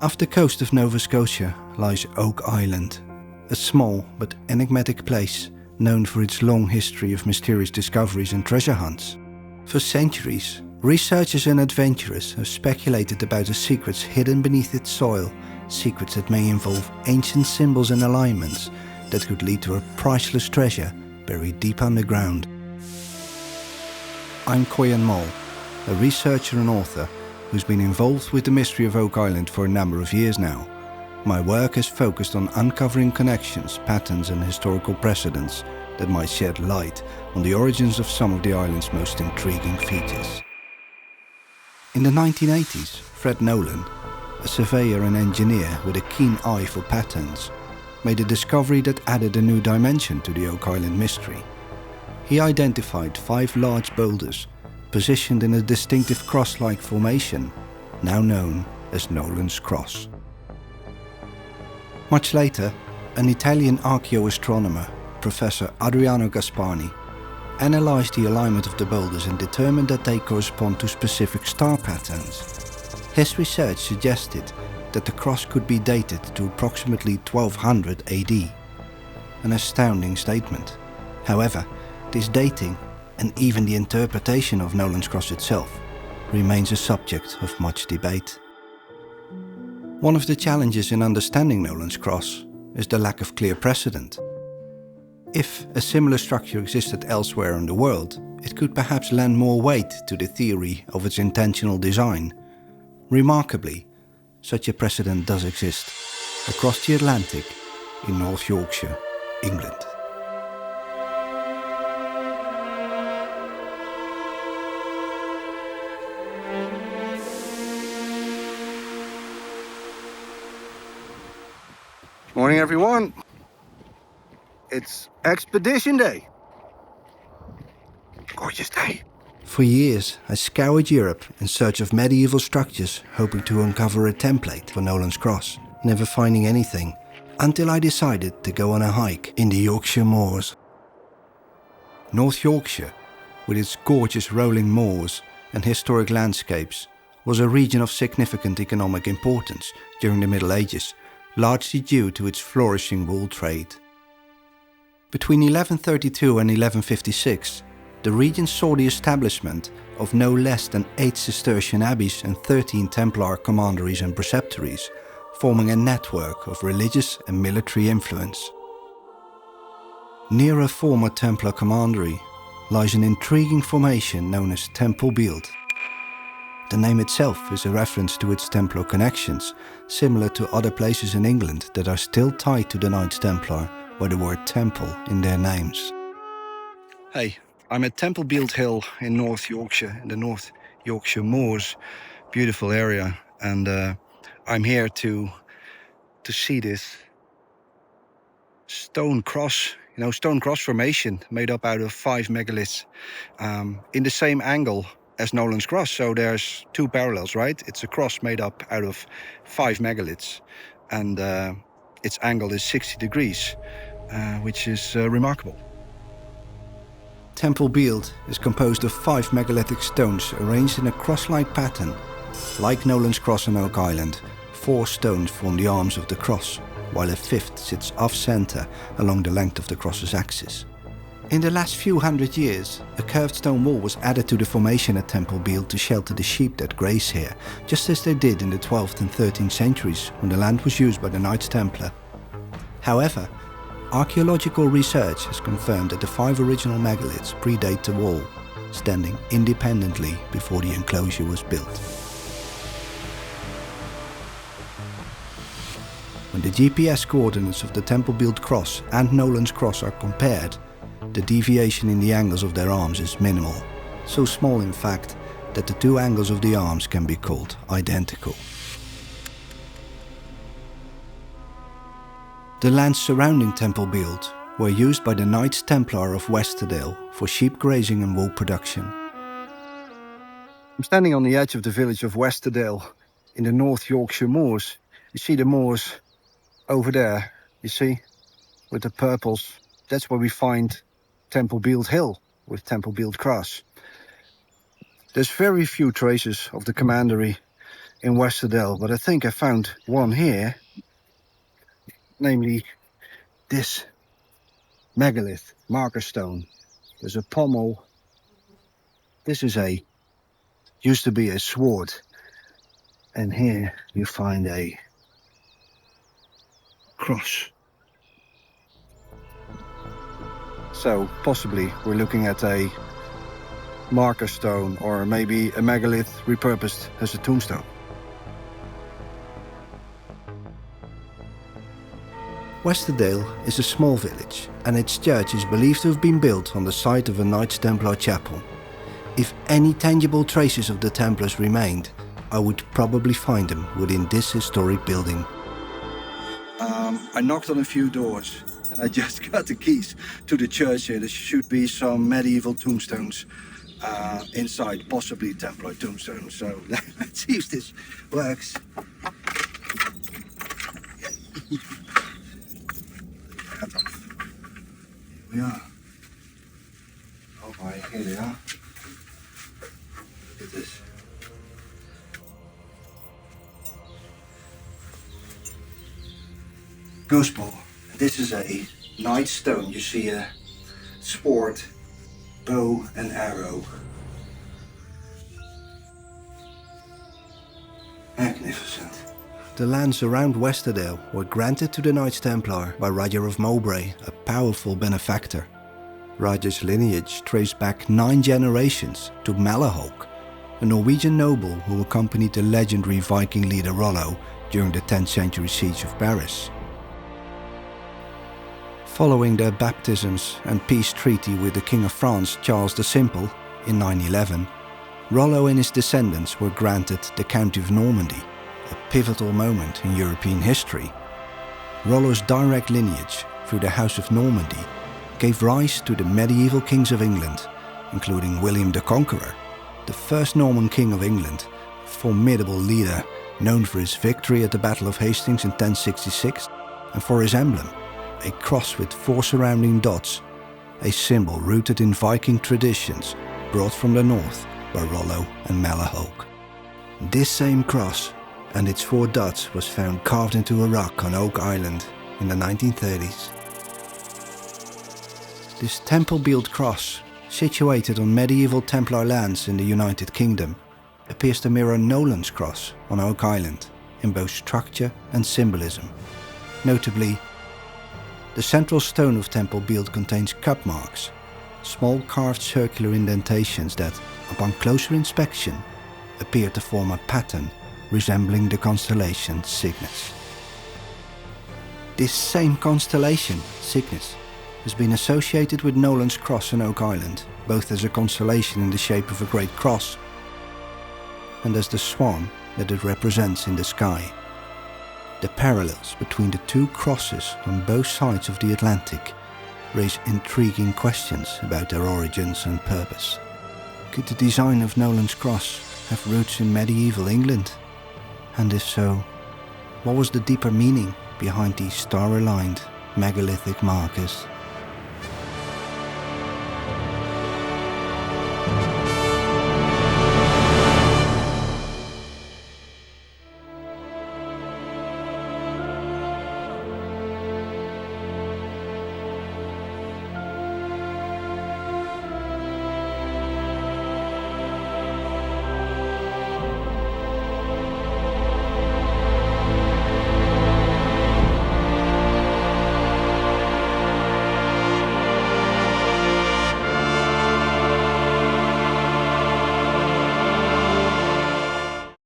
Off the coast of Nova Scotia lies Oak Island, a small but enigmatic place known for its long history of mysterious discoveries and treasure hunts. For centuries, researchers and adventurers have speculated about the secrets hidden beneath its soil, secrets that may involve ancient symbols and alignments that could lead to a priceless treasure buried deep underground. I'm Koyan Mol, a researcher and author who's been involved with the mystery of Oak Island for a number of years now. My work has focused on uncovering connections, patterns and historical precedents that might shed light on the origins of some of the island's most intriguing features. In the 1980s, Fred Nolan, a surveyor and engineer with a keen eye for patterns, made a discovery that added a new dimension to the Oak Island mystery. He identified 5 large boulders positioned in a distinctive cross-like formation, now known as Nolan's Cross. Much later, an Italian archaeoastronomer, Professor Adriano Gaspani, analyzed the alignment of the boulders and determined that they correspond to specific star patterns. His research suggested that the cross could be dated to approximately 1200 AD. An astounding statement. However, this dating, and even the interpretation of Nolan's Cross itself, remains a subject of much debate. One of the challenges in understanding Nolan's Cross is the lack of clear precedent. If a similar structure existed elsewhere in the world, it could perhaps lend more weight to the theory of its intentional design. Remarkably, such a precedent does exist, across the Atlantic in North Yorkshire, England. Morning, everyone. It's Expedition Day. Gorgeous day. For years, I scoured Europe in search of medieval structures, hoping to uncover a template for Nolan's Cross, never finding anything, until I decided to go on a hike in the Yorkshire Moors. North Yorkshire, with its gorgeous rolling moors and historic landscapes, was a region of significant economic importance during the Middle Ages, largely due to its flourishing wool trade. Between 1132 and 1156, the region saw the establishment of no less than 8 Cistercian abbeys and 13 Templar commanderies and preceptories, forming a network of religious and military influence. Near a former Templar commandery lies an intriguing formation known as Temple Beeld. The name itself is a reference to its Templar connections, similar to other places in England that are still tied to the Knights Templar, with the word temple in their names. Hey, I'm at Temple Beeld Hill in North Yorkshire, in the North Yorkshire Moors, beautiful area, and I'm here to see this stone cross formation made up out of 5 megaliths in the same angle as Nolan's Cross. So there's 2 parallels, right? It's a cross made up out of 5 megaliths, and its angle is 60 degrees, which is remarkable. Temple Beeld is composed of 5 megalithic stones arranged in a cross-like pattern. Like Nolan's Cross on Oak Island, 4 stones form the arms of the cross, while a 5th sits off-center along the length of the cross's axis. In the last few hundred years, a curved stone wall was added to the formation at Temple Beeld to shelter the sheep that graze here, just as they did in the 12th and 13th centuries when the land was used by the Knights Templar. However, archaeological research has confirmed that the 5 original megaliths predate the wall, standing independently before the enclosure was built. When the GPS coordinates of the Temple Beeld Cross and Nolan's Cross are compared, the deviation in the angles of their arms is minimal, so small in fact that the 2 angles of the arms can be called identical. The lands surrounding Temple Beeld were used by the Knights Templar of Westerdale for sheep grazing and wool production. I'm standing on the edge of the village of Westerdale in the North Yorkshire Moors. You see the moors over there, you see, with the purples. That's where we find Temple Beeld Hill with Temple Beeld Cross. There's very few traces of the commandery in Westerdale, but I think I found one here, namely this megalith marker stone. There's a pommel. This is used to be a sword. And here you find a cross. So possibly we're looking at a marker stone or maybe a megalith repurposed as a tombstone. Westerdale is a small village and its church is believed to have been built on the site of a Knights Templar chapel. If any tangible traces of the Templars remained, I would probably find them within this historic building. I knocked on a few doors and I just got the keys to the church here. There should be some medieval tombstones inside, possibly Templar tombstones. So let's see if this works. Here we are. Oh my, here they are. Look at this. Ghost ball. This is a knight's stone. You see a sword, bow and arrow. Magnificent. The lands around Westerdale were granted to the Knights Templar by Roger of Mowbray, a powerful benefactor. Roger's lineage traced back 9 generations to Malahok, a Norwegian noble who accompanied the legendary Viking leader Rollo during the 10th century siege of Paris. Following their baptisms and peace treaty with the King of France, Charles the Simple, in 911, Rollo and his descendants were granted the County of Normandy, a pivotal moment in European history. Rollo's direct lineage through the House of Normandy gave rise to the medieval kings of England, including William the Conqueror, the first Norman king of England, a formidable leader known for his victory at the Battle of Hastings in 1066 and for his emblem, a cross with 4 surrounding dots, a symbol rooted in Viking traditions brought from the north by Rollo and Malahok. This same cross and its 4 dots was found carved into a rock on Oak Island in the 1930s. This temple-built cross, situated on medieval Templar lands in the United Kingdom, appears to mirror Nolan's cross on Oak Island in both structure and symbolism. Notably, the central stone of Temple Build contains cup marks, small carved circular indentations that, upon closer inspection, appear to form a pattern resembling the constellation Cygnus. This same constellation, Cygnus, has been associated with Nolan's cross on Oak Island, both as a constellation in the shape of a great cross and as the swan that it represents in the sky. The parallels between the 2 crosses on both sides of the Atlantic raise intriguing questions about their origins and purpose. Could the design of Nolan's cross have roots in medieval England? And if so, what was the deeper meaning behind these star-aligned megalithic markers?